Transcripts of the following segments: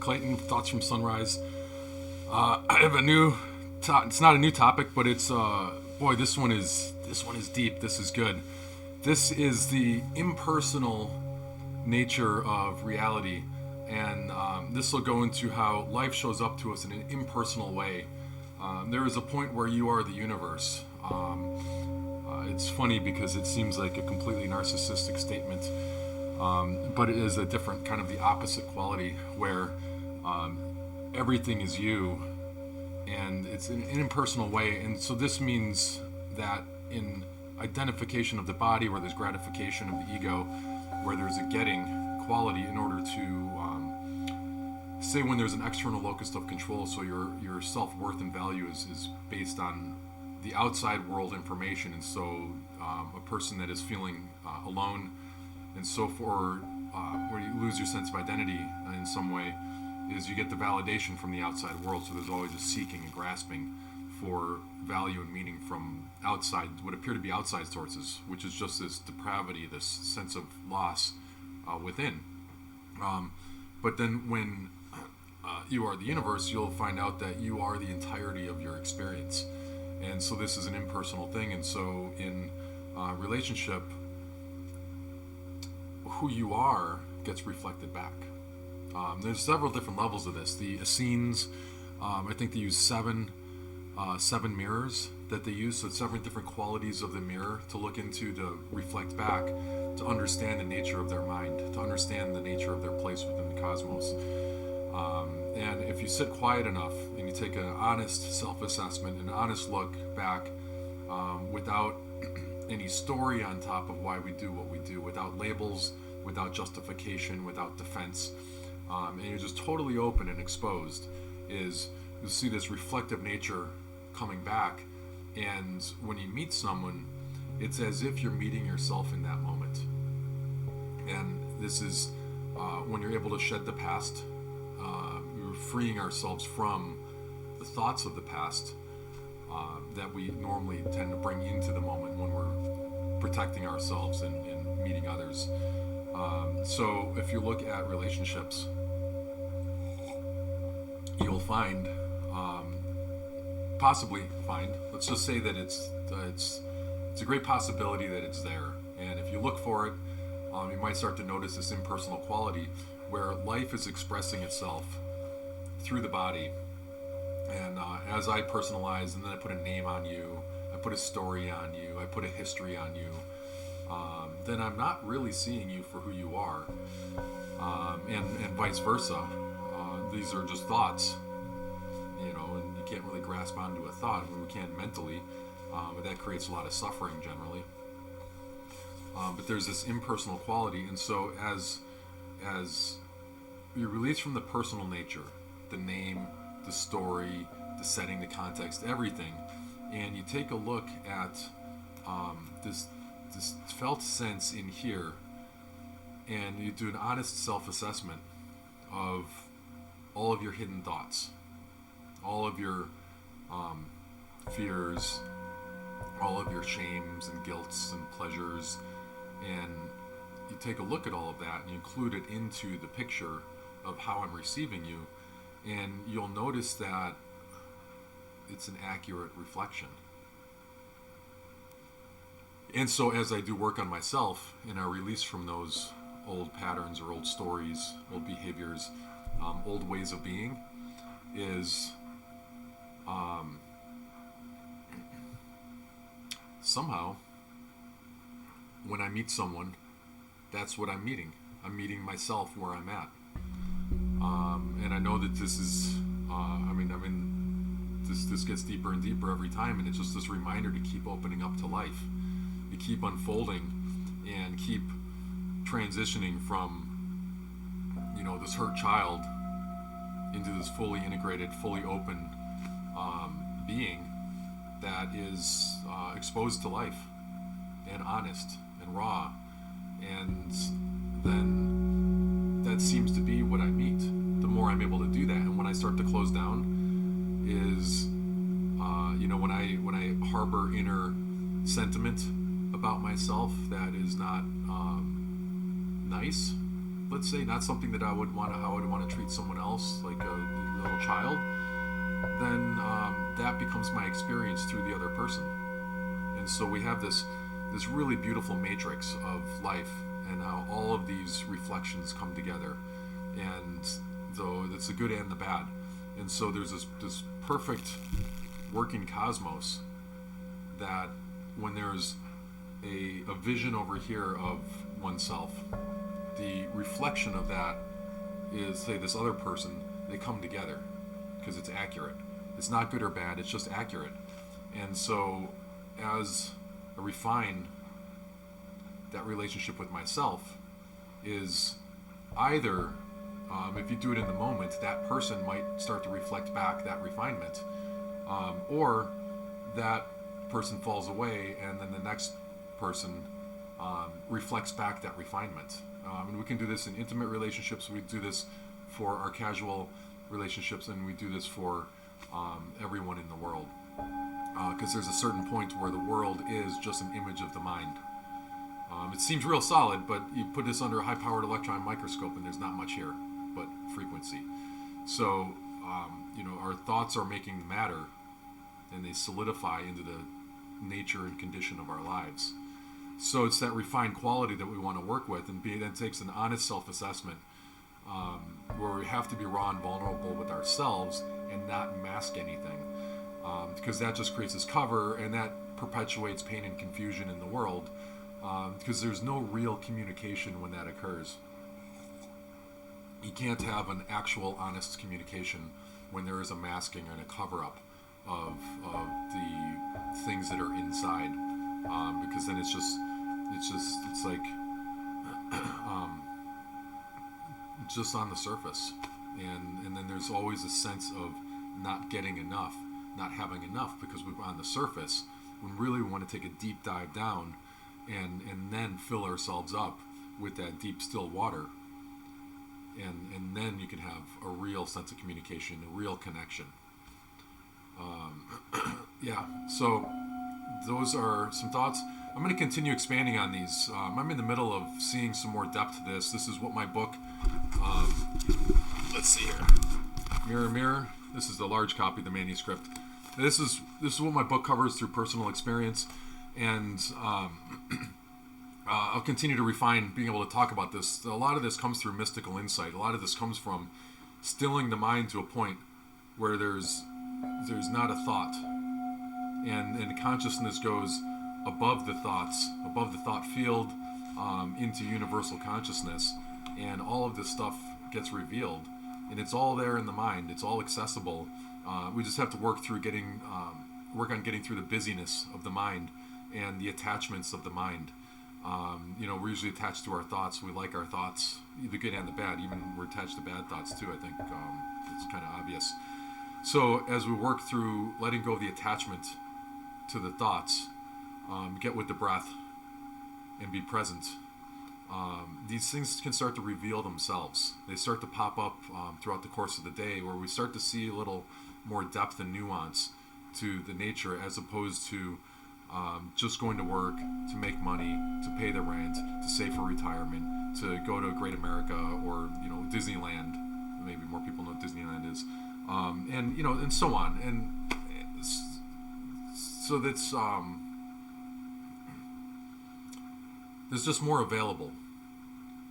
Clayton, Thoughts from Sunrise. I have a it's not a new topic, but it's boy, this one is deep. This is good. This is the impersonal nature of reality, and this will go into how life shows up to us in an impersonal way. There is a point where you are the universe. It's funny because it seems like a completely narcissistic statement, but it is a different kind of the opposite quality where everything is you, and it's in an impersonal way. And so this means that in identification of the body, where there's gratification of the ego, where there's a getting quality in order to say when there's an external locus of control, so your self-worth and value is based on the outside world information. And so a person that is feeling alone, and so for where you lose your sense of identity in some way, is you get the validation from the outside world. So there's always a seeking and grasping for value and meaning from outside, what appear to be outside sources, which is just this depravity, this sense of loss within. But then when you are the universe, you'll find out that you are the entirety of your experience. And so this is an impersonal thing. And so in relationship, who you are gets reflected back. There's several different levels of this. The Essenes, I think they use seven mirrors that they use, so 7 different qualities of the mirror to look into, to reflect back, to understand the nature of their mind, to understand the nature of their place within the cosmos. And if you sit quiet enough and you take an honest self-assessment, an honest look back, without any story on top of why we do what we do, without labels, without justification, without defense, and you're just totally open and exposed, is you'll see this reflective nature coming back. And when you meet someone, it's as if you're meeting yourself in that moment. And this is when you're able to shed the past, we're freeing ourselves from the thoughts of the past that we normally tend to bring into the moment when we're protecting ourselves and meeting others. So if you look at relationships, you'll possibly find, let's just say that it's a great possibility that it's there. And if you look for it, you might start to notice this impersonal quality where life is expressing itself through the body. And as I personalize, and then I put a name on you, I put a story on you, I put a history on you, then I'm not really seeing you for who you are, and vice versa. These are just thoughts, and you can't really grasp onto a thought. I mean, we can mentally, but that creates a lot of suffering generally. But there's this impersonal quality, and so as you release from the personal nature, the name, the story, the setting, the context, everything, and you take a look at this felt sense in here, and you do an honest self-assessment of all of your hidden thoughts, all of your fears, all of your shames and guilts and pleasures, and you take a look at all of that and you include it into the picture of how I'm receiving you, and you'll notice that it's an accurate reflection. And so as I do work on myself and I release from those old patterns or old stories, old behaviors, old ways of being, is somehow when I meet someone, that's what I'm meeting. I'm meeting myself where I'm at. And I know that this is, this gets deeper and deeper every time, and it's just this reminder to keep opening up to life, to keep unfolding and keep transitioning from, this hurt child into this fully integrated, fully open being that is exposed to life and honest and raw. And then that seems to be what I meet. The more I'm able to do that, and when I start to close down, is when I harbor inner sentiment about myself that is not nice, let's say, not something that how I would want to treat someone else, like a little child, then that becomes my experience through the other person. And so we have this really beautiful matrix of life and how all of these reflections come together, and though it's the good and the bad. And so there's this perfect working cosmos that when there's a vision over here of oneself, the reflection of that is, say, this other person, they come together because it's accurate. It's not good or bad, it's just accurate. And so as I refine that relationship with myself, is either if you do it in the moment, that person might start to reflect back that refinement, or that person falls away and then the next person reflects back that refinement. And we can do this in intimate relationships, we do this for our casual relationships, and we do this for everyone in the world. Because there's a certain point where the world is just an image of the mind. It seems real solid, but you put this under a high-powered electron microscope and there's not much here but frequency. So, our thoughts are making the matter, and they solidify into the nature and condition of our lives. So it's that refined quality that we want to work with, and that takes an honest self-assessment, where we have to be raw and vulnerable with ourselves and not mask anything, because that just creates this cover, and that perpetuates pain and confusion in the world, because there's no real communication when that occurs. You can't have an actual honest communication when there is a masking and a cover-up of the things that are inside, because then it's like it's just on the surface, and then there's always a sense of not getting enough, not having enough, because we're on the surface when really we want to take a deep dive down and then fill ourselves up with that deep still water, and then you can have a real sense of communication, a real connection. So those are some thoughts. I'm going to continue expanding on these. I'm in the middle of seeing some more depth to this. This is what my book, let's see here, Mirror Mirror, this is the large copy, the manuscript. This is what my book covers through personal experience, and I'll continue to refine being able to talk about this. A lot of this comes through mystical insight. A lot of this comes from stilling the mind to a point where there's not a thought, and consciousness goes above the thoughts, above the thought field, into universal consciousness, and all of this stuff gets revealed, and it's all there in the mind. It's all accessible. We just have to work on getting through the busyness of the mind and the attachments of the mind. We're usually attached to our thoughts. We like our thoughts, the good and the bad. Even we're attached to bad thoughts too. I think it's kind of obvious. So as we work through letting go of the attachment to the thoughts, get with the breath and be present, these things can start to reveal themselves. They start to pop up throughout the course of the day, where we start to see a little more depth and nuance to the nature, as opposed to just going to work to make money, to pay the rent, to save for retirement, to go to a great America or Disneyland. Maybe more people know what Disneyland is, and so on. And so that's there's just more available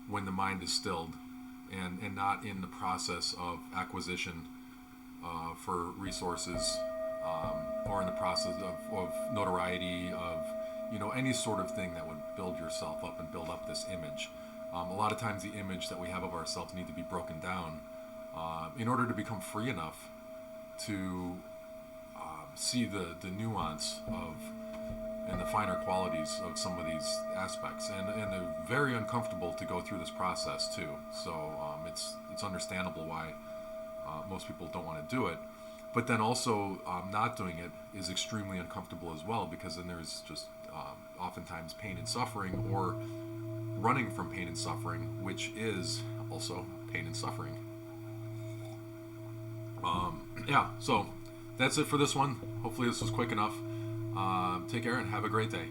when the mind is stilled and not in the process of acquisition for resources, or in the process of notoriety, of any sort of thing that would build yourself up and build up this image. A lot of times the image that we have of ourselves need to be broken down in order to become free enough to see the nuance of and the finer qualities of some of these aspects, and they're very uncomfortable to go through this process too. So it's understandable why most people don't want to do it. But then also not doing it is extremely uncomfortable as well, because then there's just oftentimes pain and suffering, or running from pain and suffering, which is also pain and suffering. So that's it for this one. Hopefully this was quick enough. Take care and have a great day.